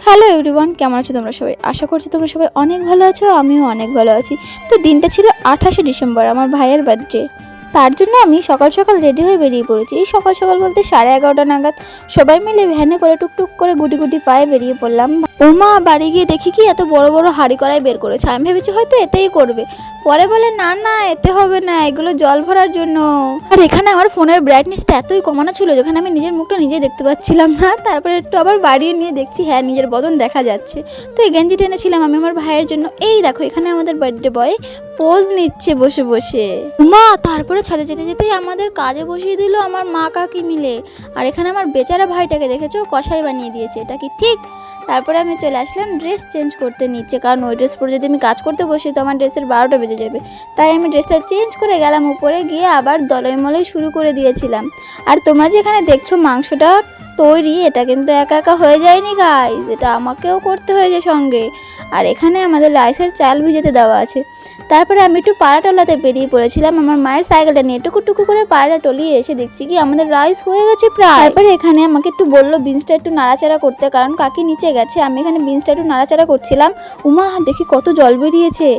Hello everyone, কেমন আছো তোমরা সবাই? আশা করছি তোমরা সবাই অনেক ভালো আছো, আমিও অনেক ভালো আছি। তো দিনটা ছিল 28শে ডিসেম্বর, আমার ভাইয়ের বার্থডে। তার জন্য আমি সকাল সকাল রেডি হয়ে বেরিয়ে পড়েছি। এই সকাল সকাল বলতে 11:30 নাগাদ সবাই মিলে ভ্যানে করে টুকটুক করে গুটি গুটি পায়ে বেরিয়ে পড়লাম। ওমা, বাড়ি গিয়ে দেখি কি এত বড় বড় হাঁড়ি কড়াই বের করেছে। আমি ভেবেছি হয়তো এতেই করবে, পরে বলে না না, এতে হবে না, এগুলো জল ভরার জন্য। আর এখানে আমার ফোনের ব্রাইটনেসটা এতই কমানো ছিল যেখানে আমি নিজের মুখটা নিজে দেখতে পাচ্ছিলাম না। তারপরে একটু আবার বাড়িয়ে নিয়ে দেখছি হ্যাঁ, নিজের বদন দেখা যাচ্ছে। তো এই গেঞ্জি টেনেছিলাম আমি আমার ভাইয়ের জন্য। এই দেখো, এখানে আমাদের বার্থডে বয় পোজ নিচ্ছে বসে বসে। মা তারপরে ছাদে যেতে যেতেই আমাদের কাজে বসিয়ে দিল আমার মা কাকি মিলে। আর এখানে আমার বেচারা ভাইটাকে দেখেছো, কষাই বানিয়ে দিয়েছে। এটা কি ঠিক? তারপরে আমি চলে আসলাম ড্রেস চেঞ্জ করতে নিচে, কারণ ওই ড্রেস পরে যদি আমি কাজ করতে বসি তো আমার ড্রেসের 12টা বেজে যাবে। তাই আমি ড্রেসটা চেঞ্জ করে গেলাম উপরে, গিয়ে আবার দলাই মলাই শুরু করে দিয়েছিলাম। আর তোমরা যে এখানে দেখছো মাংসটা তৈরি, এটা কিন্তু একা একা হয়ে যায়নি গাইজ, এটা আমাকেও করতে হয়েছে সঙ্গে। আর এখানে আমাদের রাইসের চাল ভিজাতে দেওয়া আছে। তারপরে আমি একটু পাড়া টলাতে বেরিয়ে পড়েছিলাম আমার মায়ের সাইকেলটা নিয়ে। টুকু করে পাড়াটা টলিয়ে এসে দেখছি কি আমাদের রাইস হয়ে গেছে প্রায়। তারপরে এখানে আমাকে একটু বললো বিনসটা একটু নাড়াচাড়া করতে, কারণ কাকি নিচে গেছে। আমি এখানে বিনসটা একটু নাড়াচাড়া করছিলাম। উমা, দেখি কত জল বেরিয়েছে।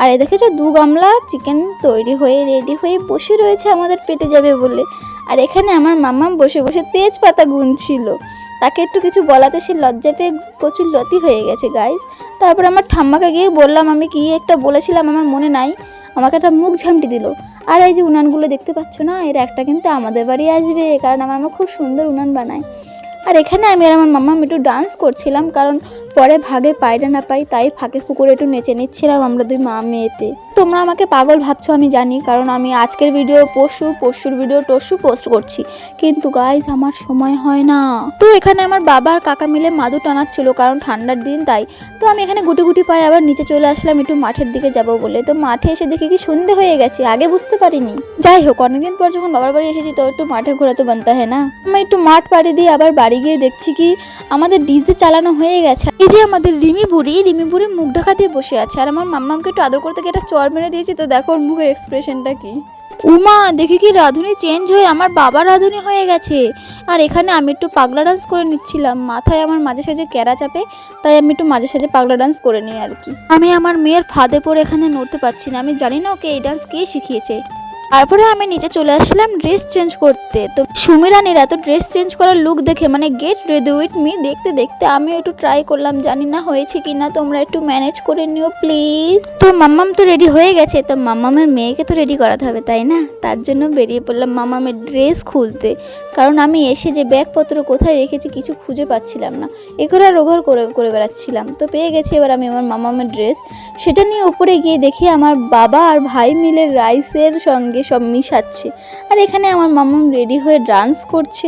আর এ দেখেছো 2 গামলা চিকেন তৈরি হয়ে রেডি হয়ে বসে রয়েছে আমাদের পেটে যাবে বলে। আর এখানে আমার মাম্মা বসে বসে তেজপাতা গুনছিল। তাকে একটু কিছু বলাতে সে লজ্জা পেয়ে প্রচুর লতি হয়ে গেছে গাইস। তারপর আমার ঠাম্মাকে গিয়ে বললাম আমি কি একটা বলেছিলাম আমার মনে নাই। আমাকে একটা মুখ ঝামটি দিল। আর এই যে উনানগুলো দেখতে পাচ্ছ না, এর একটা কিন্তু আমাদের বাড়ি আসবে, কারণ আমার মা খুব সুন্দর উনান বানায়। আর এখানে আমি আর আমার মাম্মা একটু ডান্স করছিলাম, কারণ পরে ভাগে পাইরা না পাই, তাই ফাঁকে ফুকুরে একটু নেচে নিচ্ছিলাম আমরা 2 মা মেয়েতে। তোমরা আমাকে পাগল ভাবছো আমি জানি, কারণ আমি আজকের ভিডিও পরশুর ভিডিও পোস্ট করছি, কিন্তু গাইজ আমার সময় হয় না। তো এখানে আমার বাবা আর কাকা মিলে মাদু টানাচ্ছিল, কারণ ঠান্ডার দিন তাই। তো আমি এখানে গুটি গুটি পায়ে আবার নিচে চলে আসলাম একটু মাঠের দিকে যাব বলে। তো মাঠে এসে দেখি কি সন্ধে হয়ে গেছে, আগে বুঝতে পারিনি। যাই হোক, অনেকদিন পর যখন বাবার বাড়ি এসেছি তো একটু মাঠে ঘোরাতে বানতে হয় না। আমি একটু মাঠ পাড়ি দিয়ে আবার বাড়ি গিয়ে দেখছি কি আমাদের ডিজে চালানো হয়ে গেছে। এই যে আমাদের রিমি বুড়ি মুখ ঢাকা দিয়ে বসে আছে। আর আমার মাম্মাকে একটু আদর করতে গিয়ে একটা চর মেরে দিয়েছি। তো দেখো ওর মুখের এক্সপ্রেশনটা কি। উমা, দেখি কি রাধুনি চেঞ্জ হয়ে আমার বাবা রাধুনি হয়ে গেছে। আর এখানে আমি একটু পাগলা ডান্স করে নিচ্ছিলাম। মাথায় আমার মাঝে সাঝে ক্যারা চাপে, তাই আমি একটু মাঝে সাঝে পাগলা ডান্স করে নিই আর কি। আমি আমার মেয়ের ফাঁদে পড়ে এখানে নড়তে পারছি না। আমি জানি না ওকে এই ডান্স কে শিখিয়েছে। তারপরে আমি নিচে চলে আসলাম ড্রেস চেঞ্জ করতে। তো সুমিরানিরা তো ড্রেস চেঞ্জ করার লুক দেখে মানে গেট রেডি উইথ মি দেখতে দেখতে আমিও একটু ট্রাই করলাম। জানি না হয়েছে কিনা, তোমরা একটু ম্যানেজ করে নিও প্লিজ। তো মাম্মাম তো রেডি হয়ে গেছে, তো মাম্মামের মেয়েকে তো রেডি করাতে হবে তাই না? তার জন্য বেরিয়ে পড়লাম মাম্মামের ড্রেস খুলতে, কারণ আমি এসে যে ব্যাগপত্র কোথায় রেখেছি কিছু খুঁজে পাচ্ছিলাম না। এঘর আর ওঘর করে বেড়াচ্ছিলাম। তো পেয়ে গেছি এবার আমি আমার মাম্মামের ড্রেস। সেটা নিয়ে উপরে গিয়ে দেখি আমার বাবা আর ভাই মিলে রাইসের সঙ্গে সব মিশাচ্ছে। আর এখানে আমার মাম্মাম রেডি হয়ে ডান্স করছে।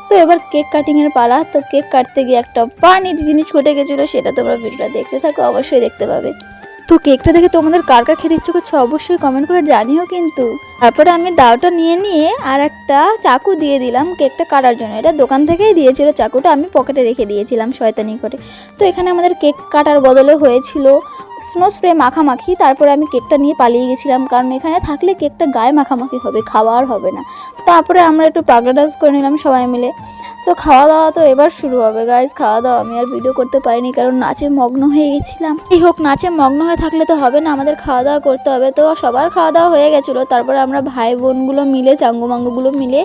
তো এবার কেক কাটিংয়ের পালা। তো কেক কাটতে গিয়ে একটা ফানির জিনিস ঘটে গেছিলো, সেটা তোমরা ভিডিওটা দেখতে থাকো, অবশ্যই দেখতে পাবে। তো কেকটা দেখে তোমাদের কার কার খেতে ইচ্ছে করছে অবশ্যই কমেন্ট করে জানিও কিন্তু। তারপরে আমি দাওটা নিয়ে আর একটা চাকু দিয়ে দিলাম কেকটা কাটার জন্য। এটা দোকান থেকেই দিয়েছিল চাকুটা, আমি পকেটে রেখে দিয়েছিলাম শয়তানি করে। তো এখানে আমাদের কেক কাটার বদলে হয়েছিল স্নো স্প্রে মাখামাখি। তারপরে আমি কেকটা নিয়ে পালিয়ে গেছিলাম, কারণ এখানে থাকলে কেকটা গায়ে মাখামাখি হবে, খাওয়া আর হবে না। তারপরে আমরা একটু পাগলা ডান্স করে নিলাম সবাই মিলে। তো খাওয়া দাওয়া তো এবার শুরু হবে গাইজ। খাওয়া দাওয়া আমি আর ভিডিও করতে পারিনি, কারণ নাচে মগ্ন হয়ে গেছিলাম। এই হোক, নাচে মগ্ন হয়ে থাকলে তো হবে না, আমাদের খাওয়া দাওয়া করতে হবে। তো সবার খাওয়া দাওয়া হয়ে গেছিলো। তারপরে আমরা ভাই বোনগুলো মিলে চাঙ্গুমাঙ্গুগুলো মিলে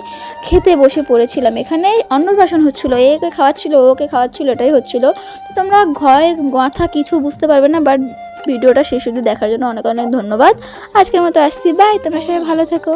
খেতে বসে পড়েছিলাম। এখানে অন্নপ্রাশন হচ্ছিলো, একে খাওয়াচ্ছিল ওকে খাওয়াচ্ছিল, এটাই হচ্ছিলো। তো তোমরা ঘরের কথা কিছু বুঝতে পারবে না, বাট ভিডিওটা শেষ অবধি দেখার জন্য অনেক অনেক ধন্যবাদ। আজকের মতো আসছি, বাই। তোমরা সবাই ভালো থেকো।